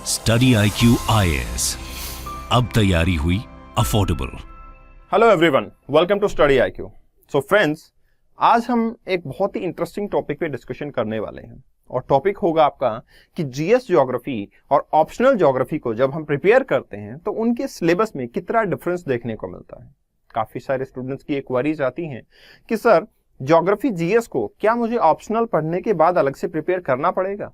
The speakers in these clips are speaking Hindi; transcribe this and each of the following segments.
स्टडी IQ IAS, अब तैयारी हुई अफोर्डेबल। Hello everyone, welcome to study IQ। So friends, आज हम एक बहुत ही इंटरेस्टिंग टॉपिक पे डिस्कशन करने वाले हैं और टॉपिक होगा आपका कि जीएस ज्योग्राफी और ऑप्शनल ज्योग्राफी को जब हम प्रिपेयर करते हैं तो उनके सिलेबस में कितना डिफरेंस देखने को मिलता है। काफी सारे स्टूडेंट्स की क्वेरीज आती हैं कि सर ज्योग्राफी जीएस को क्या मुझे ऑप्शनल पढ़ने के बाद अलग से प्रिपेयर करना पड़ेगा,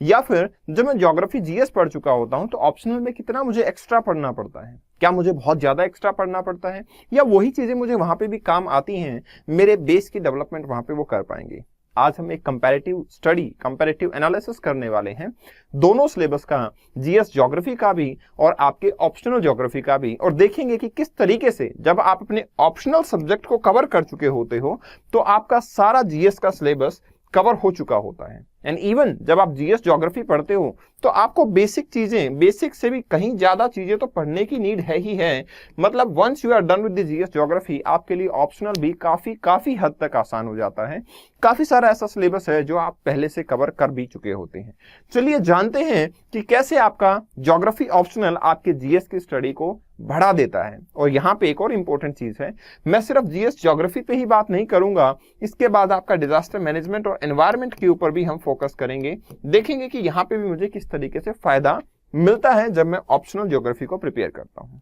या फिर जब मैं ज्योग्राफी जीएस पढ़ चुका होता हूं तो ऑप्शनल में कितना मुझे एक्स्ट्रा पढ़ना पड़ता है, क्या मुझे बहुत ज्यादा एक्स्ट्रा पढ़ना पड़ता है या वही चीजें मुझे वहां पे भी काम आती हैं, मेरे बेस की डेवलपमेंट वहां पे वो कर पाएंगे। आज हम एक कंपैरेटिव स्टडी, कंपैरेटिव एनालिसिस करने वाले हैं दोनों सिलेबस का, जीएस ज्योग्राफी का भी और आपके ऑप्शनल ज्योग्राफी का भी, और देखेंगे कि किस तरीके से जब आप अपने ऑप्शनल सब्जेक्ट को कवर कर चुके होते हो तो आपका सारा जीएस का सिलेबस कवर हो चुका होता है। एंड इवन जब आप जीएस ज्योग्राफी पढ़ते हो तो आपको बेसिक चीजें, बेसिक से भी कहीं ज्यादा चीजें तो पढ़ने की नीड है ही है। मतलब once you are done with the GS geography, आपके लिए ऑप्शनल भी काफी हद तक आसान हो जाता है। काफी सारा ऐसा सिलेबस है जो आप पहले से कवर कर भी चुके होते हैं। चलिए जानते हैं कि कैसे आपका ज्योग्राफी ऑप्शनल आपके जीएस की स्टडी को बढ़ा देता है। और यहाँ पे एक और इंपॉर्टेंट चीज है, मैं सिर्फ जीएस ज्योग्राफी पे ही बात नहीं करूंगा, इसके बाद आपका डिजास्टर मैनेजमेंट और एनवायरनमेंट के ऊपर भी हम फोकस करेंगे। देखेंगे कि यहाँ पे भी मुझे किस तरीके से फायदा मिलता है जब मैं ऑप्शनल ज्योग्राफी को प्रिपेयर करता हूं।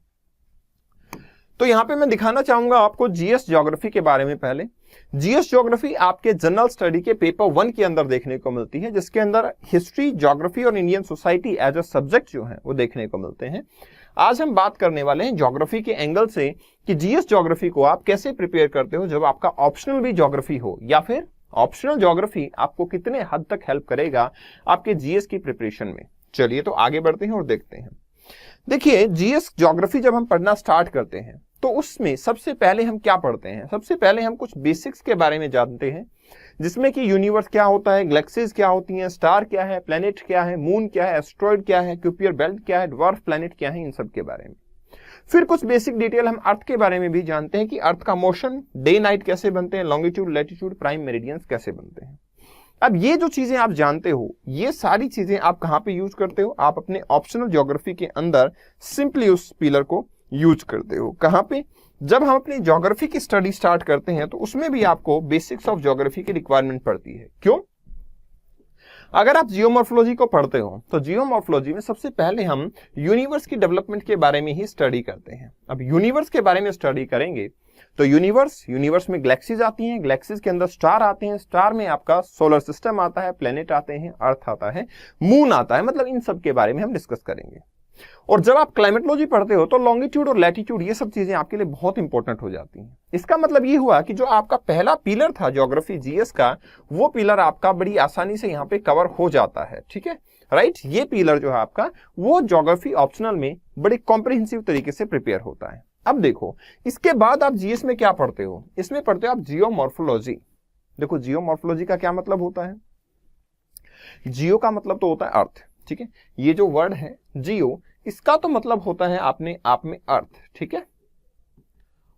तो यहाँ पे मैं दिखाना चाहूंगा आपको जीएस ज्योग्राफी के बारे में। पहले जीएस ज्योग्राफी आपके जनरल स्टडी के पेपर 1 के अंदर देखने को मिलती है, जिसके अंदर हिस्ट्री, ज्योग्राफी और Indian society as a subject जो है वो देखने को मिलते हैं। आज हम बात करने वाले हैं ज्योग्राफी के एंगल से कि जीएस ज्योग्राफी को आप कैसे प्रिपेयर करते हो जब आपका ऑप्शनल भी ज्योग्राफी हो, या फिर ऑप्शनल ज्योग्राफी आपको कितने हद तक हेल्प करेगा आपके जीएस की प्रिपरेशन में। चलिए तो आगे बढ़ते हैं और देखते हैं। देखिए, जीएस ज्योग्राफी जब हम पढ़ना स्टार्ट करते हैं तो उसमें सबसे पहले हम क्या पढ़ते हैं? सबसे पहले हम कुछ बेसिक्स के बारे में जानते हैं, जिसमें कि यूनिवर्स क्या होता है, गैलेक्सीज क्या होती हैं, स्टार क्या है, प्लेनेट क्या है, मून क्या है, एस्ट्रॉइड क्या है, क्यूपियर बेल्ट क्या है, ड्वार्फ प्लेनेट क्या है, इन सब के बारे में। फिर कुछ बेसिक डिटेल हम अर्थ के बारे में भी जानते हैं कि अर्थ का मोशन, डे नाइट कैसे बनते हैं, लॉन्गिट्यूड, लैटिट्यूड, प्राइम मेरिडियंस कैसे बनते हैं। अब ये जो चीजें आप जानते हो, ये सारी चीजें आप कहां पे यूज करते हो? आप अपने ऑप्शनल ज्योग्राफी के अंदर सिंपली उस पिलर को यूज करते हो। कहां पे? जब हम अपनी ज्योग्राफी की स्टडी स्टार्ट करते हैं तो उसमें भी आपको बेसिक्स ऑफ ज्योग्राफी की रिक्वायरमेंट पड़ती है। क्यों? अगर आप जियोमॉर्फोलॉजी को पढ़ते हो तो जियोमॉर्फोलॉजी में सबसे पहले हम यूनिवर्स की डेवलपमेंट के बारे में ही स्टडी करते हैं। अब यूनिवर्स के बारे में स्टडी करेंगे तो यूनिवर्स में गैलेक्सीज आती हैं, गैलेक्सीज के अंदर स्टार आते हैं, स्टार में आपका सोलर सिस्टम आता है, प्लेनेट आते हैं, अर्थ आता है, मून आता है। मतलब इन सब के बारे में हम डिस्कस करेंगे। और जब आप क्लाइमेटोलॉजी पढ़ते हो तो लॉन्गिट्यूड और लैटिट्यूड, ये सब चीजें आपके लिए बहुत इंपॉर्टेंट हो जाती हैं। इसका मतलब ये हुआ कि जो आपका पहला पिलर था ज्योग्राफी जीएस का, वो पिलर आपका बड़ी आसानी से यहाँ पे कवर हो जाता है। ठीक है, राइट? ये पिलर जो है आपका, वो ज्योग्राफी ऑप्शनल में बड़ी कॉम्प्रिहेंसिव तरीके से प्रिपेयर होता है। अब देखो, इसके बाद आप जीएस में क्या पढ़ते हो? इसमें पढ़ते हो आप जियोमॉर्फोलॉजी। देखो, जियोमॉर्फोलॉजी का क्या मतलब होता है? जियो का मतलब तो होता है अर्थ। ठीक है, ये जो वर्ड है जियो, इसका तो मतलब होता है अपने आप में अर्थ। ठीक है,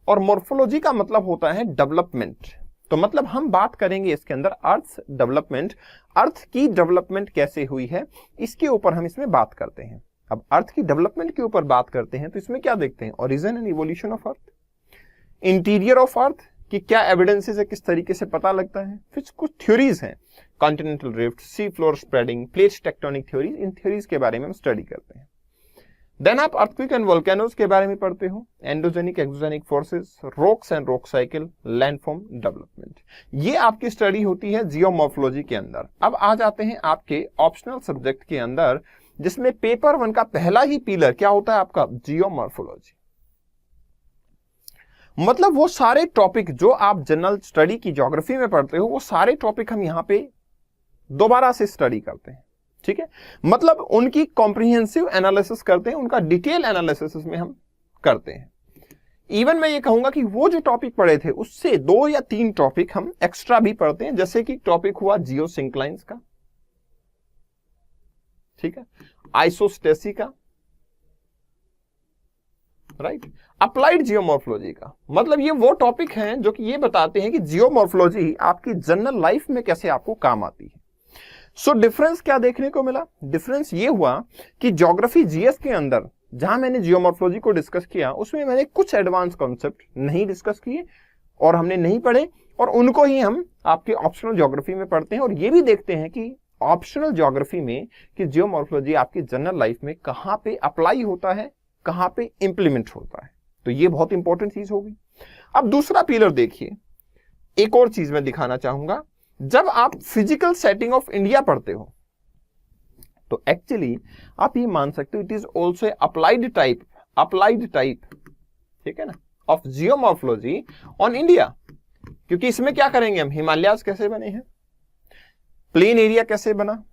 और मॉर्फोलॉजी का मतलब होता है डेवलपमेंट। तो मतलब हम बात करेंगे इसके अंदर अर्थ डेवलपमेंट, अर्थ की डेवलपमेंट कैसे हुई है, इसके ऊपर हम इसमें बात करते हैं। अब अर्थ की डेवलपमेंट के ऊपर बात करते हैं तो इसमें क्या देखते हैं? Origin and evolution of earth, interior of earth कि क्या एविडेंसेस है, किस तरीके से पता लगता है। फिर कुछ थ्योरीज हैं, continental rift, sea floor spreading, plates tectonic theories, इन थ्योरीज के बारे में हम स्टडी करते हैं। देन आप अर्थक्वेक एंड वोल्केनोज के बारे में पढ़ते हो, endogenic, exogenic forces, rocks and rock cycle, landform development. ये आपकी स्टडी होती है जियोमॉर्फोलॉजी के अंदर। अब आ जाते हैं आपके ऑप्शनल सब्जेक्ट के अंदर, जिसमें पेपर 1 का पहला ही पिलर क्या होता है आपका? जियोमॉर्फोलॉजी। मतलब वो सारे टॉपिक जो आप जनरल स्टडी की ज्योग्राफी में पढ़ते हो, वो सारे टॉपिक हम यहां पे दोबारा से स्टडी करते हैं। ठीक है, मतलब उनकी कॉम्प्रिहेंसिव एनालिसिस करते हैं, उनका डिटेल एनालिसिस में हम करते हैं। इवन मैं ये कहूंगा कि वो जो टॉपिक पढ़े थे उससे 2 या 3 टॉपिक हम एक्स्ट्रा भी पढ़ते हैं, जैसे कि टॉपिक हुआ जियोसिंक्लाइंस का, ठीक है, आइसोस्टेसी का, राइट, अप्लाइड जियोमॉर्फोलॉजी का। मतलब ये वो टॉपिक हैं जो कि ये बताते हैं कि जियोमॉर्फोलॉजी आपकी जनरल लाइफ में कैसे आपको काम आती है। सो डिफरेंस क्या देखने को मिला? डिफरेंस ये हुआ कि ज्योग्राफी जीएस के अंदर जहां मैंने जियोमॉर्फोलॉजी को डिस्कस किया उसमें मैंने कुछ एडवांस कॉन्सेप्ट नहीं डिस्कस किए और हमने नहीं पढ़े, और उनको ही हम आपके ऑप्शनल ज्योग्राफी में पढ़ते हैं। और ये भी देखते हैं कि ऑप्शनल ज्योग्राफी में कि जियोमॉर्फोलॉजी आपकी जनरल लाइफ में कहां पे अप्लाई होता है, कहां पे इंप्लीमेंट होता है। तो ये बहुत इंपॉर्टेंट चीज होगी। अब दूसरा पिलर देखिए, एक और चीज मैं दिखाना चाहूंगा। जब आप फिजिकल सेटिंग ऑफ इंडिया पढ़ते हो तो एक्चुअली आप ये मान सकते हो it is also applied type, ठीक है ना, ऑफ जियोमॉर्फोलॉजी ऑन इंडिया। क्योंकि इसमें क्या करेंगे हम, हिमालयाज कैसे बने हैं, प्लेन एरिया कैसे बना,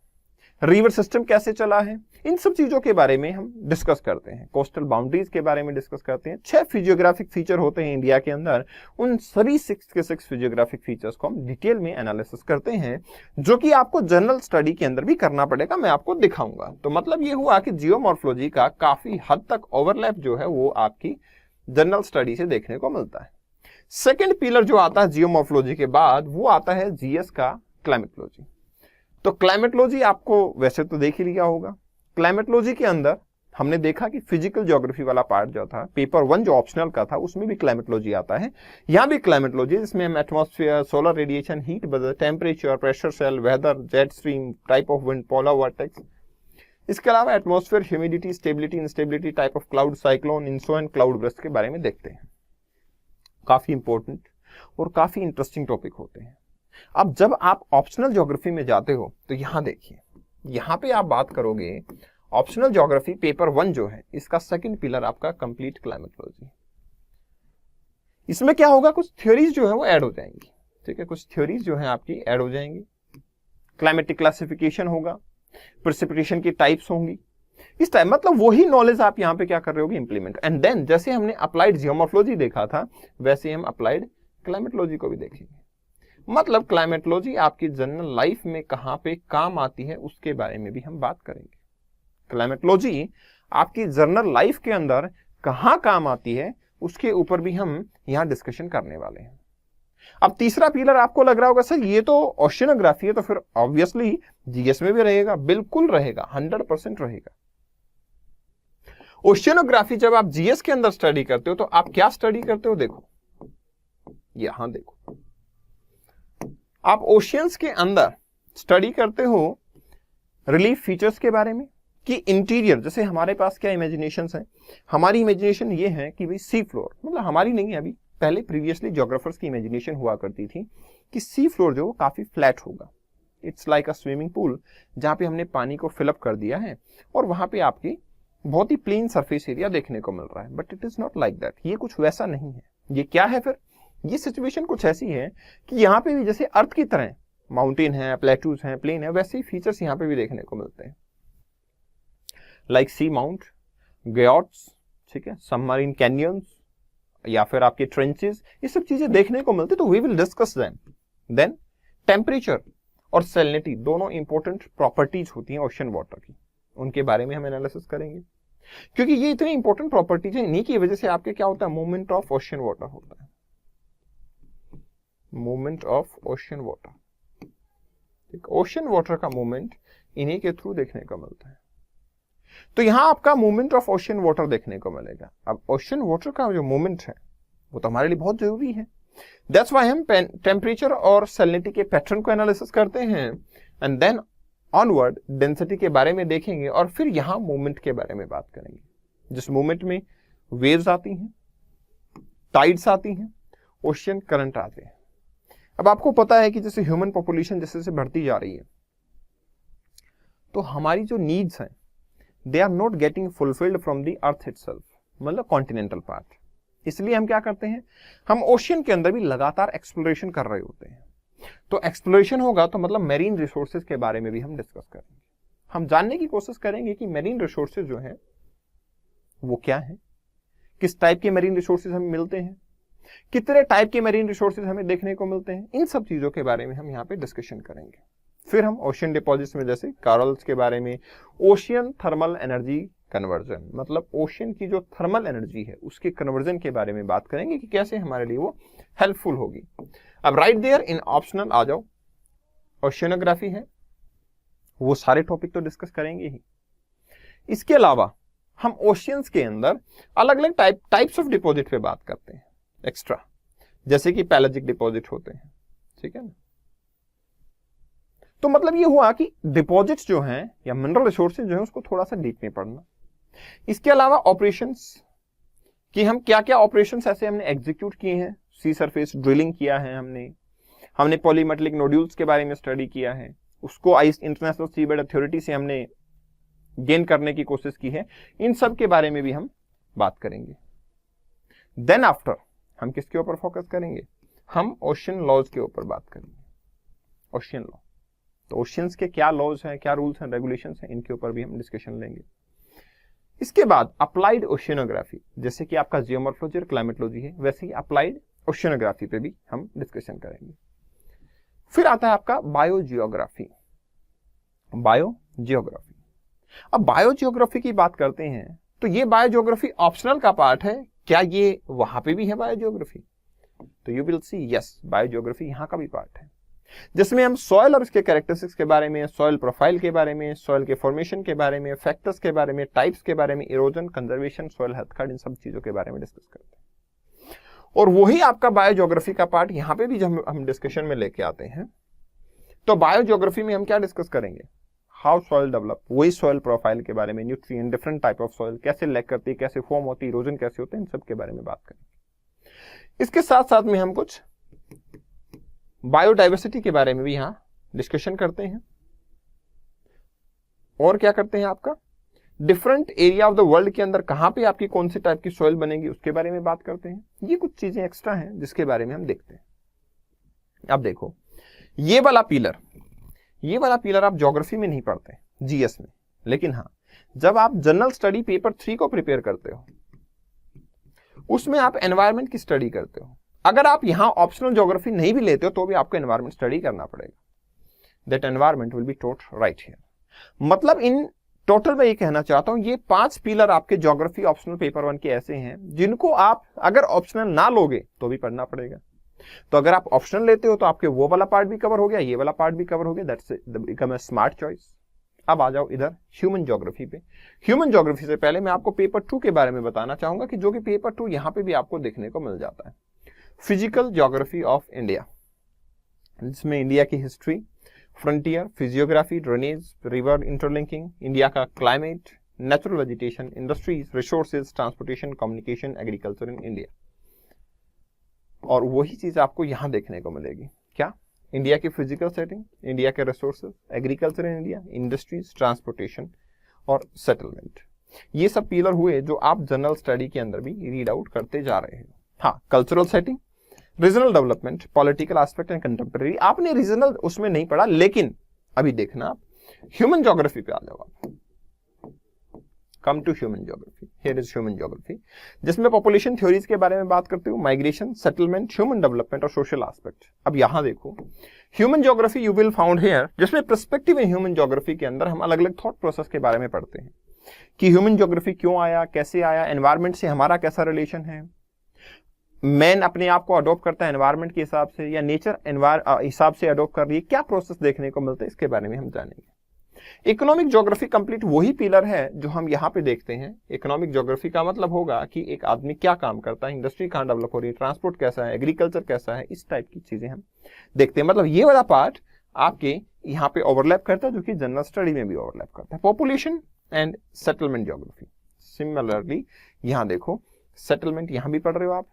रिवर सिस्टम कैसे चला है, इन सब चीजों के बारे में हम डिस्कस करते हैं। कोस्टल बाउंड्रीज के बारे में डिस्कस करते हैं। 6 फिजियोग्राफिक फीचर होते हैं इंडिया के अंदर, उन सभी 6 के 6 फिजियोग्राफिक फीचर्स को हम डिटेल में एनालिसिस करते हैं, जो कि आपको जनरल स्टडी के अंदर भी करना पड़ेगा, मैं आपको दिखाऊंगा। तो मतलब ये हुआ कि जियोमॉर्फोलॉजी का काफी हद तक ओवरलैप जो है वो आपकी जनरल स्टडी से देखने को मिलता है। सेकेंड पिलर जो आता है जियोमॉर्फोलॉजी के बाद वो आता है जीएस का क्लाइमेटोलॉजी। तो क्लाइमेटोलॉजी आपको वैसे तो देख ही लिया होगा। क्लाइमेटोलॉजी के अंदर हमने देखा कि फिजिकल ज्योग्राफी वाला पार्ट जो था पेपर 1 जो ऑप्शनल का था उसमें भी क्लाइमेटोलॉजी आता है। यहां भी क्लाइमेटोलॉजी, जिसमें हम एटमॉस्फेयर, सोलर रेडिएशन, हीट बदल, temperature, pressure cell, weather, jet stream, type of wind, polar vortex, इसके अलावा atmosphere, humidity, stability, instability, type of cloud, cyclone, इंसो एंड क्लाउड बर्स्ट के बारे में देखते हैं। काफी इंपॉर्टेंट और काफी इंटरेस्टिंग टॉपिक होते हैं। अब जब आप ऑप्शनल ज्योग्राफी में जाते हो तो यहां देखिए, यहां पे आप बात करोगे ऑप्शनल ज्योग्राफी पेपर 1 जो है इसका सेकंड पिलर आपका कंप्लीट क्लाइमेटोलॉजी। इसमें क्या होगा, कुछ थ्योरीज जो है वो ऐड हो जाएंगी, ठीक है, कुछ थ्योरीज जो है आपकी ऐड हो जाएंगी। क्लाइमेटिक क्लासिफिकेशन होगा, प्रेसिपिटेशन की टाइप्स होंगी, इस टाइम मतलब वही नॉलेज आप यहां पे क्या कर रहे होगे, इंप्लीमेंट। एंड देन जैसे हमने अप्लाइड जियोमॉर्फोलॉजी देखा था वैसे हम अप्लाइड क्लाइमेटोलॉजी को भी देखेंगे। मतलब क्लाइमेटोलॉजी आपकी जनरल लाइफ में कहां पे काम आती है उसके बारे में भी हम बात करेंगे। क्लाइमेटोलॉजी आपकी जनरल लाइफ के अंदर कहां काम आती है उसके ऊपर भी हम यहां डिस्कशन करने वाले हैं। अब तीसरा पिलर आपको लग रहा होगा सर ये तो ओशियनोग्राफी है, तो फिर ऑब्वियसली जीएस में भी रहेगा। बिल्कुल रहेगा, 100% रहेगा। ओशियनोग्राफी जब आप जीएस के अंदर स्टडी करते हो तो आप क्या स्टडी करते हो, देखो यहां देखो, आप ओशियंस के अंदर स्टडी करते हो रिलीफ फीचर्स के बारे में कि इंटीरियर, जैसे हमारे पास क्या इमेजिनेशंस हैं, हमारी इमेजिनेशन ये है कि भाई सी फ्लोर, मतलब हमारी नहीं है अभी, पहले प्रीवियसली ज्योग्राफर्स की इमेजिनेशन हुआ करती थी कि सी फ्लोर जो काफी फ्लैट होगा, it's like a swimming pool जहां पे हमने पानी को फिलअप कर दिया है और वहां पे आपकी बहुत ही प्लेन सरफेस एरिया देखने को मिल रहा है। But it is not like that, ये कुछ वैसा नहीं है। ये क्या है फिर, ये सिचुएशन कुछ ऐसी है कि यहाँ पे भी जैसे अर्थ की तरह माउंटेन है, प्लेटूज हैं, प्लेन है, वैसे ही फीचर्स यहाँ पे भी देखने को मिलते हैं, लाइक सी माउंट, ग्योट्स, ठीक है, सबमरीन कैनियंस या फिर आपके ट्रेंचेस, ये सब चीजें देखने को मिलती है। तो we will discuss them. Then temperature और सैलिनिटी दोनों इंपॉर्टेंट प्रॉपर्टीज होती हैं ओशन वाटर की, उनके बारे में हम एनालिसिस करेंगे क्योंकि ये इतनी इंपॉर्टेंट प्रॉपर्टीज है। इन्हीं की वजह से आपके क्या होता है, मूवमेंट ऑफ ओशन वाटर होता है, मूवमेंट ऑफ ओशन वाटर, ठीक, ओशन वाटर का मूवमेंट इन्हीं के थ्रू देखने को मिलता है। तो यहां आपका मूवमेंट ऑफ ओशन वाटर देखने को मिलेगा। अब ओशन वाटर का जो मूवमेंट है वो तो हमारे लिए बहुत जरूरी है। दैट्स व्हाई हम टेम्परेचर और सैलिनिटी के पैटर्न को एनालिसिस करते हैं एंड देन ऑनवर्ड डेंसिटी के बारे में देखेंगे और फिर यहां मूवमेंट के बारे में बात करेंगे, जिस मूवमेंट में वेव्स आती हैं, टाइड्स आती हैं, ओशियन करंट आते हैं। अब आपको पता है कि जैसे ह्यूमन पॉपुलेशन जैसे से बढ़ती जा रही है तो हमारी जो नीड्स हैं they are not getting fulfilled from the earth itself, मतलब कॉन्टिनेंटल पार्ट। इसलिए हम क्या करते हैं, हम ओशियन के अंदर भी लगातार एक्सप्लोरेशन कर रहे होते हैं। तो एक्सप्लोरेशन होगा तो मतलब मेरीन रिसोर्सेज के बारे में भी हम डिस्कस करेंगे। हम जानने की कोशिश करेंगे कि मेरीन रिसोर्सेज जो है वो क्या है, किस टाइप के मेरीन रिसोर्सेज हमें मिलते हैं, कितने टाइप के मेरीन रिसोर्सेज हमें देखने को मिलते हैं, इन सब चीजों के बारे में हम यहाँ पे डिस्कशन करेंगे। फिर हम ओशियन डिपॉजिट्स में जैसे कॉरल्स के बारे में, ओशियन थर्मल एनर्जी कन्वर्जन, मतलब ओशियन की जो थर्मल एनर्जी है उसके कन्वर्जन के बारे में बात करेंगे कि कैसे हमारे लिए वो हेल्पफुल होगी। अब राइट देयर इन ऑप्शनल आ जाओ, ओशियनोग्राफी है, वो सारे टॉपिक तो डिस्कस करेंगे ही। इसके अलावा हम ओशियंस के अंदर अलग अलग टाइप्स ऑफ डिपॉजिट पे बात करते हैं एक्स्ट्रा, जैसे कि पैलेजिक डिपॉजिट होते हैं, ठीक है ना। तो मतलब ये हुआ कि डिपॉजिट्स जो हैं या मिनरल रिसोर्सेज जो हैं उसको थोड़ा सा डीप में पढ़ना। इसके अलावा ऑपरेशंस कि हम क्या क्या ऑपरेशंस ऐसे हमने एग्जीक्यूट किए हैं, सी सरफेस ड्रिलिंग किया है हमने पॉलीमेटलिक नोड्यूल्स के बारे में स्टडी किया है, उसको आइस इंटरनेशनल सीबेड अथॉरिटी से हमने गेन करने की कोशिश की है। इन सब के बारे में भी हम बात करेंगे। देन आफ्टर हम किसके ऊपर फोकस करेंगे, हम ओशियन लॉज के ऊपर बात करेंगे। ओशियन लॉ, तो ओशियंस के क्या लॉज हैं, क्या रूल्स एंड रेगुलेशंस हैं, इनके ऊपर भी हम डिस्कशन लेंगे। इसके बाद अप्लाइड ओशियनोग्राफी, जैसे कि आपका जियोमॉर्फोलॉजी और क्लाइमेटोलॉजी है, वैसे ही अप्लाइड ओशियनोग्राफी पे भी हम डिस्कशन करेंगे। फिर आता है आपका बायोजियोग्राफी। बायोजियोग्राफी, अब बायोजियोग्राफी की बात करते हैं तो ये बायोजियोग्राफी ऑप्शनल का पार्ट है। क्या ये वहां पे भी है बायोजियोग्राफी? तो you will see yes, biogeography यहां का भी पार्ट है, जिसमें हम सॉइल और उसके कैरेक्टरिस्टिक्स के बारे में, सॉइल प्रोफाइल के बारे में, सॉइल के फॉर्मेशन के बारे में, फैक्टर्स के बारे में, टाइप्स के बारे में, erosion, conservation, soil health card, इन सब चीजों के बारे में डिस्कस करते हैं। और वही आपका बायोजियोग्राफी का पार्ट यहां पे भी जब हम डिस्कशन में लेके आते हैं तो बायोजियोग्राफी में हम क्या डिस्कस करेंगे, हाउ सॉइल डेवलप, वही सॉइल प्रोफाइल के बारे में, nutrient, different type of soil कैसे लैक करती है, कैसे फॉर्म होती है, इरोजन कैसे होते हैं, इन सब के बारे में बात करेंगे। इसके साथ साथ में हम कुछ बायोडाइवर्सिटी के बारे में भी यहां डिस्कशन करते हैं। और क्या करते हैं, आपका different area of the world के अंदर कहां पे आपकी कौन सी टाइप की सॉइल बनेगी उसके बारे में बात करते हैं। ये कुछ चीजें एक्स्ट्रा हैं जिसके बारे में हम देखते हैं। अब देखो, ये वाला पिलर आप ज्योग्राफी में नहीं पढ़ते, जीएस में, लेकिन हाँ जब आप जनरल स्टडी पेपर 3 को प्रिपेयर करते हो उसमें आप एनवायरमेंट की स्टडी करते हो। अगर आप यहां ऑप्शनल ज्योग्राफी नहीं भी लेते हो तो भी आपको एनवायरमेंट स्टडी करना पड़ेगा। That environment will be taught right here. मतलब इन टोटल मैं ये कहना चाहता हूं, ये 5 पिलर आपके ज्योग्राफी ऑप्शनल पेपर 1 के ऐसे हैं जिनको आप अगर ऑप्शनल ना लोगे तो भी पढ़ना पड़ेगा। तो अगर आप ऑप्शनल लेते हो तो आपके वो वाला पार्ट भी कवर हो गया, ये वाला पार्ट भी कवर हो गया, that's become a smart choice. अब आ जाओ इधर ह्यूमन ज्योग्राफी पे। ह्यूमन ज्योग्राफी से पहले मैं आपको पेपर 2 के बारे में बताना चाहूंगा कि जो कि पेपर 2 यहां पे भी आपको देखने को मिल जाता है। फिजिकल ज्योग्राफी ऑफ इंडिया, जिसमें इंडिया की history, frontier, physiography, drainage, river interlinking, India का climate, natural vegetation, industries, resources, transportation, communication, agriculture in India. और वही चीज आपको यहां देखने को मिलेगी। क्या? इंडिया की फिजिकल सेटिंग, इंडिया के resources, agriculture in India, industries, transportation और सेटलमेंट। ये सब पिलर हुए जो आप जनरल स्टडी के अंदर भी रीड आउट करते जा रहे हैं। हाँ, cultural setting, regional development, political aspect and contemporary, आपने रीजनल उसमें नहीं पढ़ा, लेकिन अभी देखना आप ह्यूमन ज्योग्राफी पे आ जाओ। आप come to human geography, here is human geography, जिसमें पॉपुलेशन थ्योरीज के बारे में बात करते हो, माइग्रेशन, सेटलमेंट, ह्यूमन डेवलपमेंट और सोशल एस्पेक्ट। अब यहां देखो human geography you will found here, जिसमें पर्सपेक्टिव इन ह्यूमन ज्योग्राफी के अंदर हम अलग अलग थॉट प्रोसेस के बारे में पढ़ते हैं कि ह्यूमन ज्योग्राफी क्यों आया, कैसे आया, एनवायरमेंट से हमारा कैसा रिलेशन है, मैन अपने आप को अडॉप्ट करता है एनवायरमेंट के हिसाब से या नेचर हिसाब से अडॉप्ट कर रही है, क्या प्रोसेस देखने को मिलता है, इसके बारे में हम जानेंगे। इकोनॉमिक ज्योग्राफी कंप्लीट वही पिलर है जो हम यहाँ पे देखते हैं। इकोनॉमिक ज्योग्राफी का मतलब होगा कि एक आदमी क्या काम करता है, इंडस्ट्री कहाँ डेवलप हो रही है, ट्रांसपोर्ट कैसा है, एग्रीकल्चर कैसा है, इस टाइप की चीजें हम देखते हैं। मतलब ये वाला पार्ट आपके यहाँ पे ओवरलैप करता है, जो कि जनरल स्टडी में भी ओवरलैप करता है। Population and settlement geography, similarly यहाँ देखो सेटलमेंट यहाँ भी पढ़ रहे हो आप,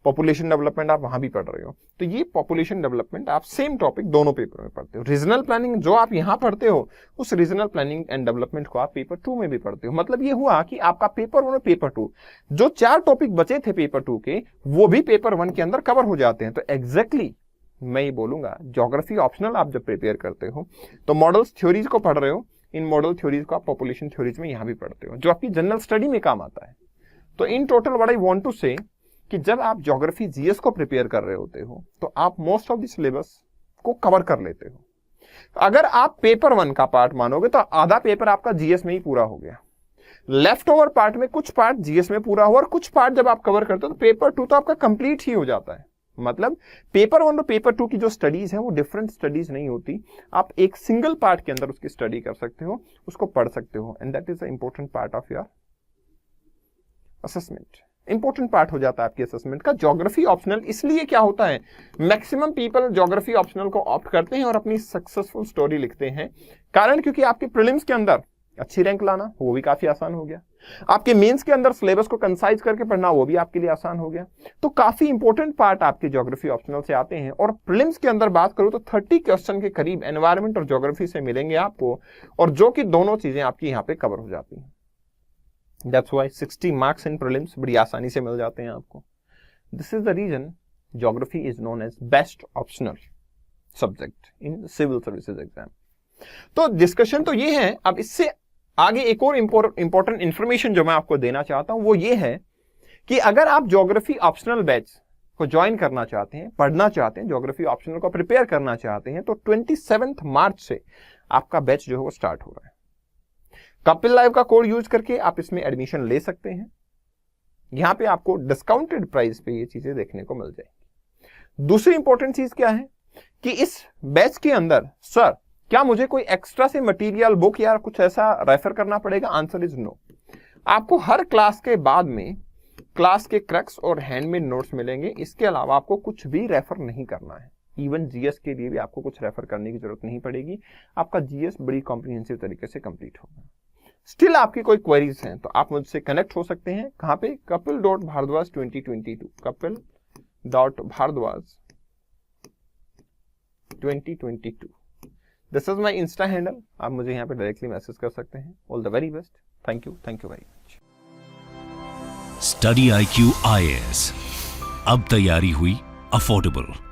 पॉपुलेशन डेवलपमेंट आप वहां भी पढ़ रहे हो। तो ये पॉपुलेशन डेवलपमेंट आप सेम टॉपिक दोनों पेपर में पढ़ते हो। रीजनल प्लानिंग जो आप यहां पढ़ते हो, उस रीजनल प्लानिंग एंड डेवलपमेंट को आप पेपर 2 में भी पढ़ते हो। मतलब ये हुआ कि आपका पेपर 1 और पेपर 2 जो 4 टॉपिक बचे थे पेपर 2 के, वो भी पेपर 1 के अंदर कवर हो जाते हैं। तो एग्जैक्टली मैं ये बोलूंगा, ज्योग्राफी ऑप्शनल आप जब प्रिपेयर करते हो तो मॉडल्स थ्योरीज को पढ़ रहे हो, इन मॉडल थ्योरीज को आप पॉपुलेशन थ्योरीज में यहां भी पढ़ते हो, जो आपकी जनरल स्टडी में काम आता है। तो in total what I want to say कि जब आप ज्योग्राफी जीएस को प्रिपेयर कर रहे होते हो तो आप मोस्ट ऑफ द सिलेबस को कवर कर लेते हो। अगर आप पेपर 1 का पार्ट मानोगे तो आधा पेपर आपका जीएस में ही पूरा हो गया। लेफ्ट ओवर पार्ट में कुछ पार्ट जीएस में पूरा हुआ और कुछ पार्ट जब आप कवर करते हो तो पेपर 2 तो आपका कंप्लीट ही हो जाता है। मतलब पेपर 1 और पेपर 2 की जो स्टडीज है वो डिफरेंट स्टडीज नहीं होती, आप एक सिंगल पार्ट के अंदर उसकी स्टडी कर सकते हो, उसको पढ़ सकते हो, and that is the important part of your assessment. Important part हो जाता है आपके असेसमेंट का ज्योग्राफी ऑप्शनल। इसलिए क्या होता है, मैक्सिमम पीपल ज्योग्राफी ऑप्शनल को ऑप्ट करते हैं और अपनी सक्सेसफुल स्टोरी लिखते हैं। कारण क्योंकि आपके प्रीलिम्स के अंदर अच्छी रैंक लाना वो भी काफी आसान हो गया, आपके मेंस के अंदर सिलेबस को कंसाइज करके पढ़ना वो भी आपके लिए आसान हो गया। तो काफी इंपॉर्टेंट पार्ट आपके ज्योग्राफी ऑप्शनल से आते हैं। और प्रीलिम्स के अंदर बात करूं तो 30 क्वेश्चन के करीब एनवायरमेंट और ज्योग्राफी से मिलेंगे आपको, और जो कि दोनों चीजें आपकी यहाँ पे कवर हो जाती हैं। That's why 60 marks in prelims बड़ी आसानी से मिल जाते हैं आपको। This is the reason geography is known as best optional subject in civil services exam. तो डिस्कशन तो ये है। अब इससे आगे एक और इंपॉर्टेंट इंफॉर्मेशन जो मैं आपको देना चाहता हूं वो ये है कि अगर आप ज्योग्राफी ऑप्शनल बैच को ज्वाइन करना चाहते हैं, पढ़ना चाहते हैं, ज्योग्राफी ऑप्शनल को प्रिपेयर करना चाहते हैं, तो 27 मार्च से आपका बैच जो है वो स्टार्ट हो रहा है। कपिल लाइव का कोड यूज करके आप इसमें एडमिशन ले सकते हैं। यहां पे आपको डिस्काउंटेड प्राइस पे ये चीजें देखने को मिल जाएगी। दूसरी इंपॉर्टेंट चीज क्या है कि इस बैच के अंदर सर क्या मुझे कोई एक्स्ट्रा से मटेरियल, बुक या कुछ ऐसा रेफर करना पड़ेगा? Answer is no. आपको हर क्लास के बाद में क्लास के क्रक्स और हैंडमेड नोट्स मिलेंगे। इसके अलावा आपको कुछ भी रेफर नहीं करना है। इवन जीएस के लिए भी आपको कुछ रेफर करने की जरूरत नहीं पड़ेगी। आपका जीएस बड़ी कॉम्प्रिहेंसिव तरीके से कंप्लीट होगा। स्टिल आपकी कोई क्वेरीज हैं तो आप मुझसे कनेक्ट हो सकते हैं। कहां पे? kapil.bhardwaj2022 kapil.bhardwaj2022 this is my Insta handle. आप मुझे यहाँ पे डायरेक्टली मैसेज कर सकते हैं। All the very best. Thank you very much. Study IQ IAS, अब तैयारी हुई अफोर्डेबल।